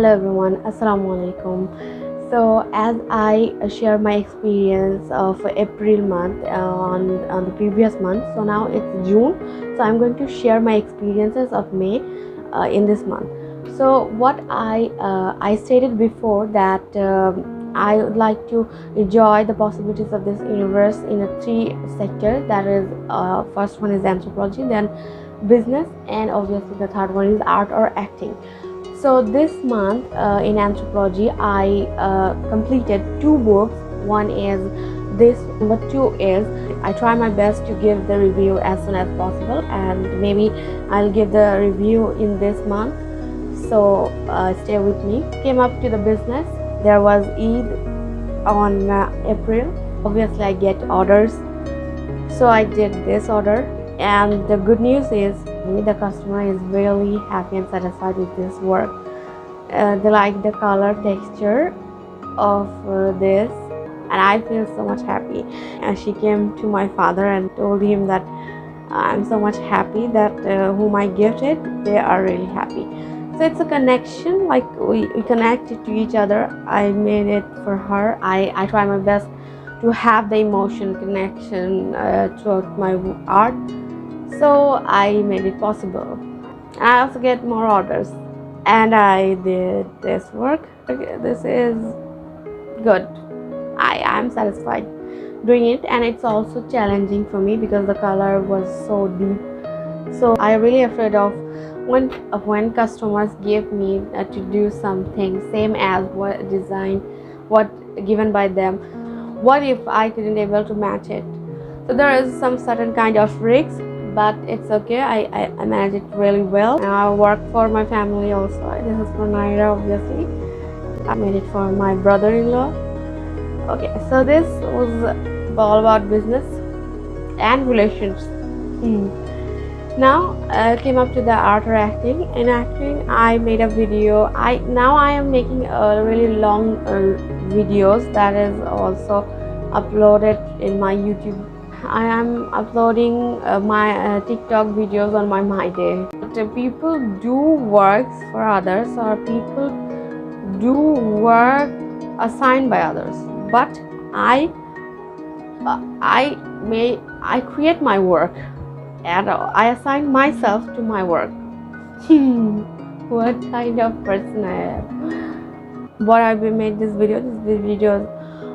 Hello everyone, Assalamu alaikum. So as I share my experience of April month on the previous month, so now it's June. So I'm going to share my experiences of May in this month. So what I stated before that I would like to enjoy the possibilities of this universe in a three sector. That is, first one is anthropology, then business, and obviously the third one is art or acting. So this month in anthropology, I completed two books. One is this, number two is I try my best to give the review as soon as possible, and maybe I'll give the review in this month. So stay with me. Came up to the business. There was Eid on April. Obviously, I get orders, so I did this order, and the good news is the customer is really happy and satisfied with this work. They like the color texture of this, and I feel so much happy. And she came to my father and told him that I'm so much happy that whom I gifted, they are really happy. So it's a connection, like we connected to each other. I made it for her. I try my best to have the emotion connection throughout my art. So I made it possible. I also get more orders, and I did this work. Okay, this is good. I'm satisfied doing it, and it's also challenging for me because the color was so deep. So I'm really afraid of when customers give me to do something same as what design, what given by them. What if I couldn't able to match it? So there is some certain kind of risks, but it's okay. I manage it really well. And I work for my family also. This is for Naira, obviously. I made it for my brother-in-law. Okay, so this was all about business and relations. Now came up to the art or acting. In acting, I made a video. Now I am making really long videos that is also uploaded in my YouTube. I am uploading my TikTok videos on my day. But people do works for others, or people do work assigned by others, but I create my work, and I assign myself to my work. What kind of person I am? What I made this video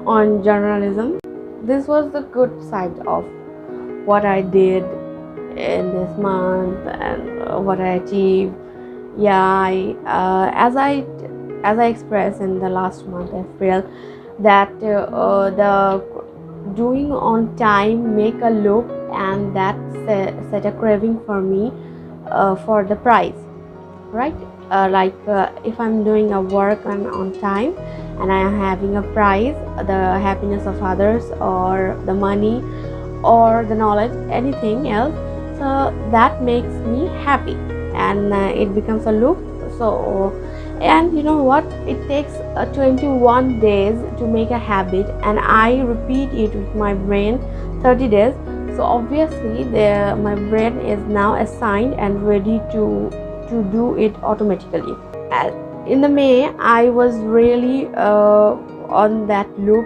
on journalism. This was the good side of what I did in this month and what I achieved. Yeah, as I expressed in the last month, April, that the doing on time make a look, and that set a craving for me for the prize, right? If I'm doing a work on time and I am having a prize, the happiness of others, or the money, or the knowledge, anything else, so that makes me happy, and it becomes a loop. So, and you know what, it takes 21 days to make a habit, and I repeat it with my brain 30 days. So obviously my brain is now assigned and ready to do it automatically. In the May, I was really on that loop,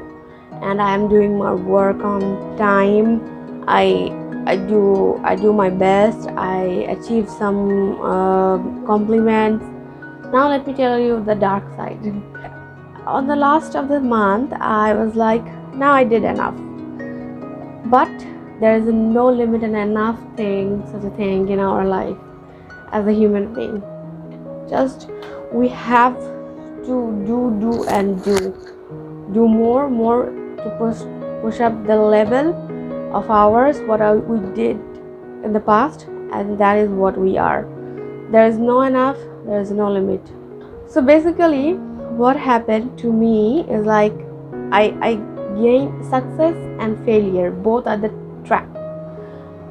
and I am doing my work on time. I do my best. I achieve some compliments. Now let me tell you the dark side. On the last of the month, I was like, now I did enough. But there is no limit and enough such a thing in our life as a human being. Just we have to do more to push up the level of ours, what we did in the past, and that is what we are. There is no enough, there is no limit. So basically what happened to me is like I gained success and failure, both are the track.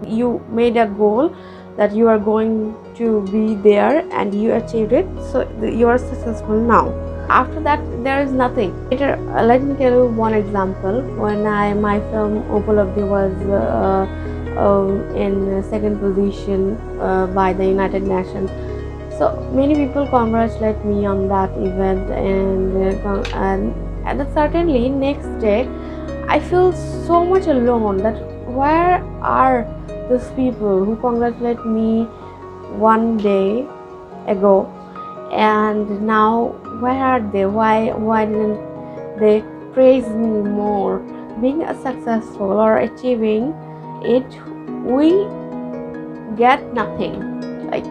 You made a goal that you are going to be there, and you achieved it, so you are successful now. After that, there is nothing. Let me tell you one example. When my film Upalabdhi was in second position by the United Nations, So many people congratulate me on that event, and certainly next day I feel so much alone. That where are those people who congratulate me one day ago, and now where are they? Why didn't they praise me more? Being a successful or achieving it, we get nothing. Like,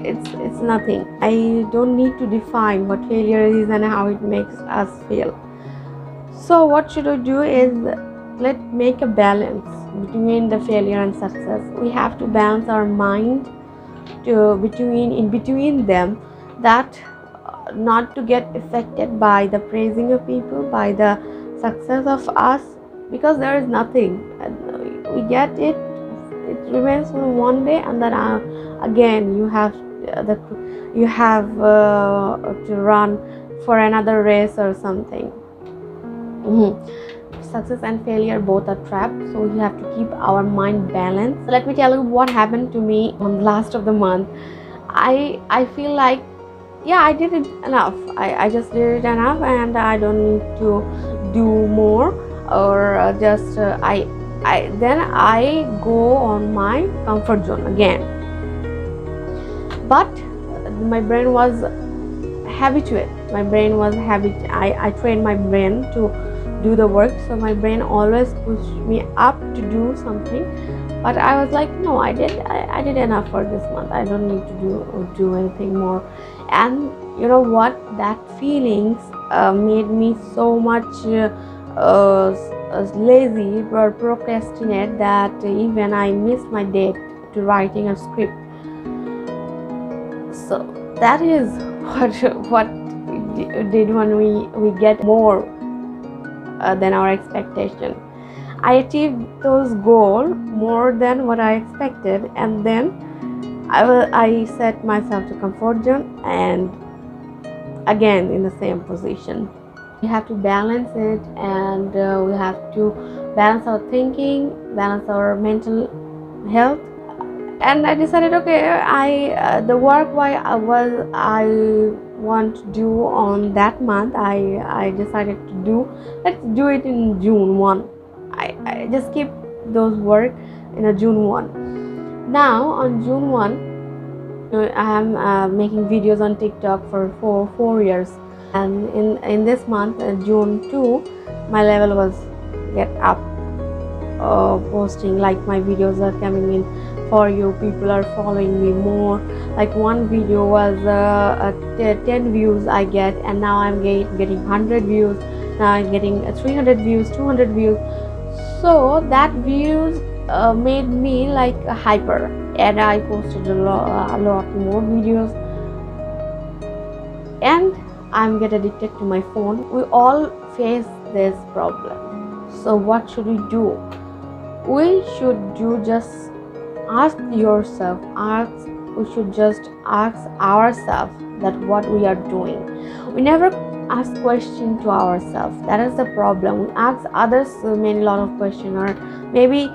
it's nothing. I don't need to define what failure is and how it makes us feel. So what should we do is, let's make a balance between the failure and success. We have to balance our mind to between them, that not to get affected by the praising of people, by the success of us, because there is nothing. We get it, it remains for one day, and then again you have to run for another race or something. Success and failure both are trapped, so we have to keep our mind balanced. So let me tell you what happened to me on the last of the month. I feel like, yeah, I did it enough. I just did it enough, and I don't need to do more, or just then I go on my comfort zone again. But my brain was habituate. I trained my brain to do the work, so my brain always pushed me up to do something. But I was like, no, I did enough for this month. I don't need to do anything more. And you know what, that feelings made me so much lazy or procrastinate, that even I missed my date to writing a script. So that is what we did when we get more than our expectation. I achieved those goals more than what I expected, and then I set myself to comfort zone, and again in the same position. We have to balance it, and we have to balance our thinking, balance our mental health. And I decided, okay, the work I want to do on that month, I decided to do. Let's do it in June 1. I just keep those work in a June 1. Now on June 1, I am making videos on TikTok for 4 years, and in this month, June 2, my level was get up. Posting, like, my videos are coming in for you, people are following me more. Like, one video was 10 views I get, and now I'm getting 100 views. Now I'm getting 300 views, 200 views. So that views made me like a hyper, and I posted a lot more videos, and I'm get addicted to my phone. We all face this problem. So what should we do? We should just ask yourself, we should just ask ourselves that what we are doing. We never ask question to ourselves. That is the problem. We ask others many lot of questions, or maybe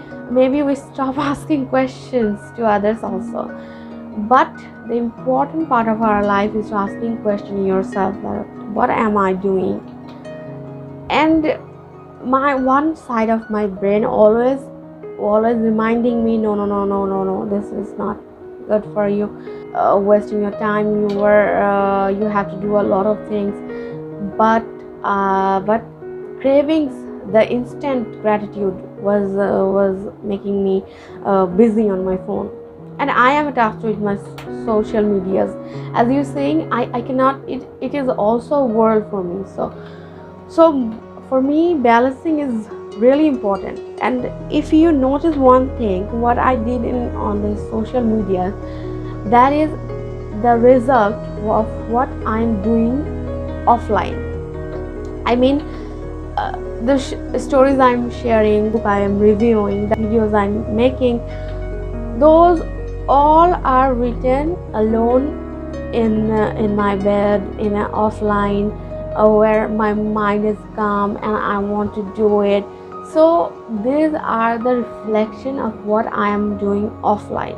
we stop asking questions to others also. But the important part of our life is asking question yourself, that what am I doing? And my one side of my brain always reminding me, no, this is not good for you, wasting your time, you have to do a lot of things. But cravings, the instant gratitude was making me busy on my phone, and I am attached with my social medias. As you're saying, I cannot, it is also a world for me. So for me, balancing is really important. And if you notice one thing, what I did on the social media, that is the result of what I'm doing offline. I mean, the stories I'm sharing, book I am reviewing, the videos I'm making, those all are written alone in my bed, in an offline, where my mind is calm and I want to do it. So these are the reflection of what I am doing offline.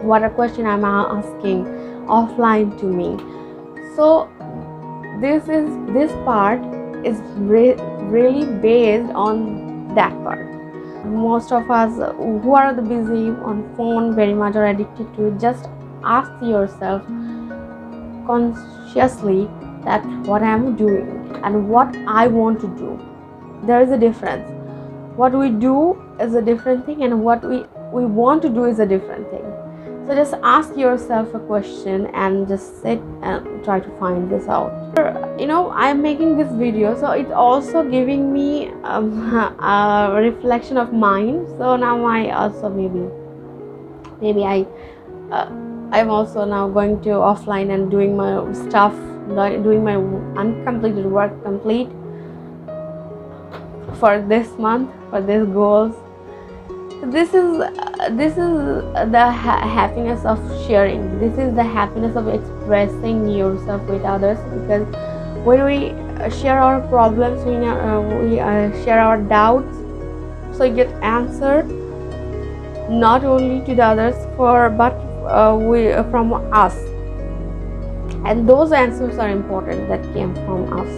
What a question I'm asking, offline to me. So this part is really based on that part. Most of us who are the busy on phone very much or addicted to it, just ask yourself consciously that what I'm doing and what I want to do. There is a difference. What we do is a different thing, and what we want to do is a different thing. So just ask yourself a question and just sit and try to find this out. I'm making this video, so it's also giving me a reflection of mine. So now I also maybe I'm also now going to offline and doing my stuff, doing my uncompleted work complete for this month, for these goals. This is the happiness of sharing. This is the happiness of expressing yourself with others, because when we share our problems, we share our doubts, so you get answered not only to the others but from us, and those answers are important that came from us.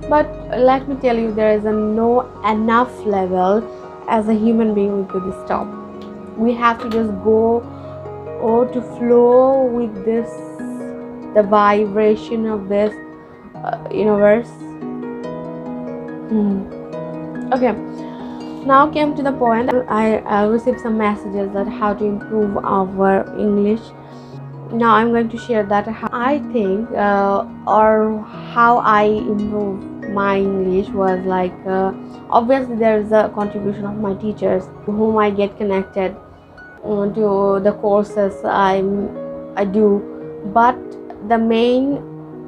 But let me tell you, there is no enough level as a human being we could stop. We have to just go to flow with this, the vibration of this universe. Okay, now came to the point. I received some messages that how to improve our English. Now I'm going to share that how I think or how I improve my English was like obviously there is a contribution of my teachers whom I get connected to the courses I do, but the main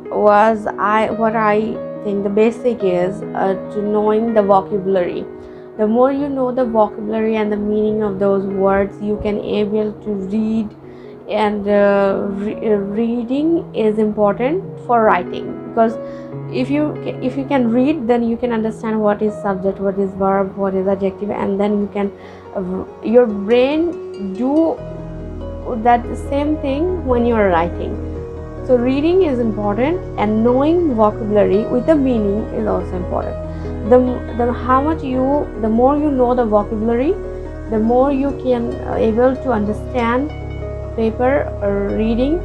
was what I think the basic is to knowing the vocabulary. The more you know the vocabulary and the meaning of those words, you can able to read, and reading is important for writing, because if you can read, then you can understand what is subject, what is verb, what is adjective, and then you can your brain do that same thing when you are writing. So reading is important, and knowing vocabulary with the meaning is also important. The more you know the vocabulary, the more you can able to understand paper or reading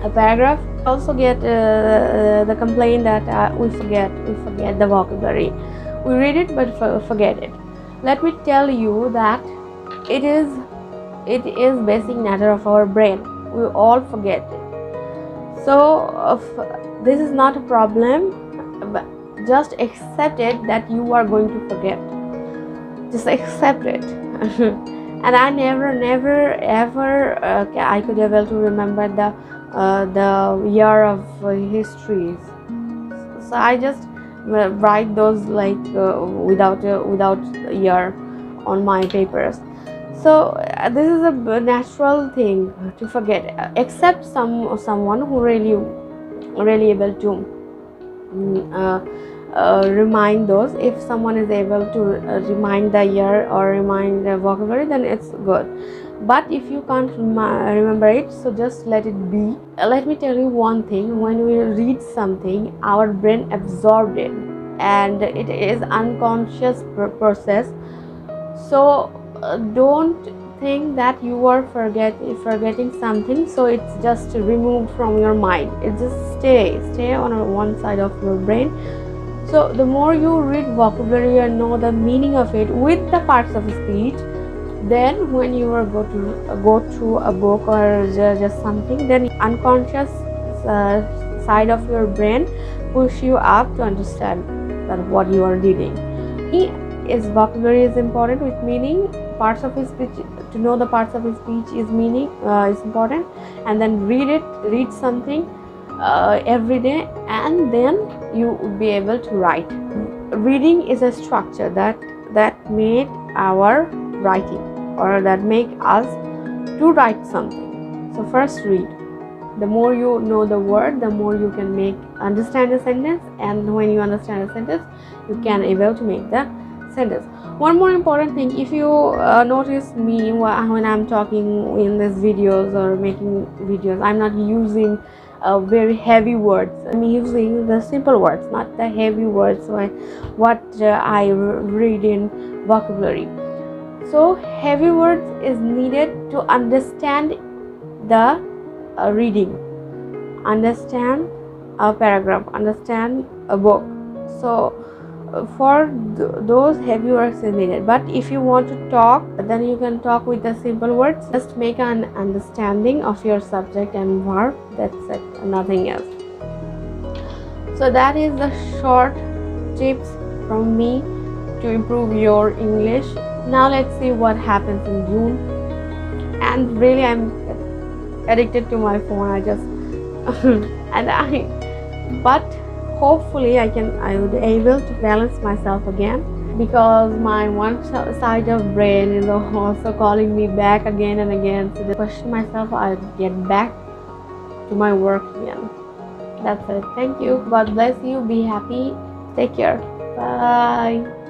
a paragraph. Also get the complaint that we forget the vocabulary. We read it but forget it. Let me tell you that it is basic nature of our brain. We all forget it. So this is not a problem, but just accept it that you are going to forget. Just accept it. And I never ever I could able to remember the year of histories. So I just write those like without year on my papers. So this is a natural thing to forget, except someone who really able to remind those. If someone is able to remind the year or remind the vocabulary, then it's good. But if you can't remember it, so just let it be. Let me tell you one thing: when we read something, our brain absorbed it, and it is unconscious process. So don't think that you are forgetting something, so it's just removed from your mind. It just stay on one side of your brain. So the more you read vocabulary and know the meaning of it with the parts of speech, then when you are go through a book or just something, then unconscious side of your brain push you up to understand that what you are reading. Is vocabulary is important with meaning. Parts of his speech, to know the parts of his speech is meaning is important, and then read something every day, and then you would be able to write. Reading is a structure that made our writing, or that make us to write something. So first read. The more you know the word, the more you can understand the sentence, and when you understand the sentence, you can able to make the sentence. One more important thing, if you notice me when I'm talking in these videos or making videos, I'm not using very heavy words. I'm using the simple words, not the heavy words what I read in vocabulary. So heavy words is needed to understand the reading, understand a paragraph, understand a book. So for those heavy words is needed. But if you want to talk, then you can talk with the simple words. Just make an understanding of your subject and verb. That's it, nothing else. So that is the short tips from me to improve your English. Now let's see what happens in June. And really, I'm addicted to my phone. I just but hopefully I would able to balance myself again, because my one side of brain is also calling me back again and again. So I question myself, I'll get back to my work again. That's it. Thank you. God bless you. Be happy. Take care. Bye.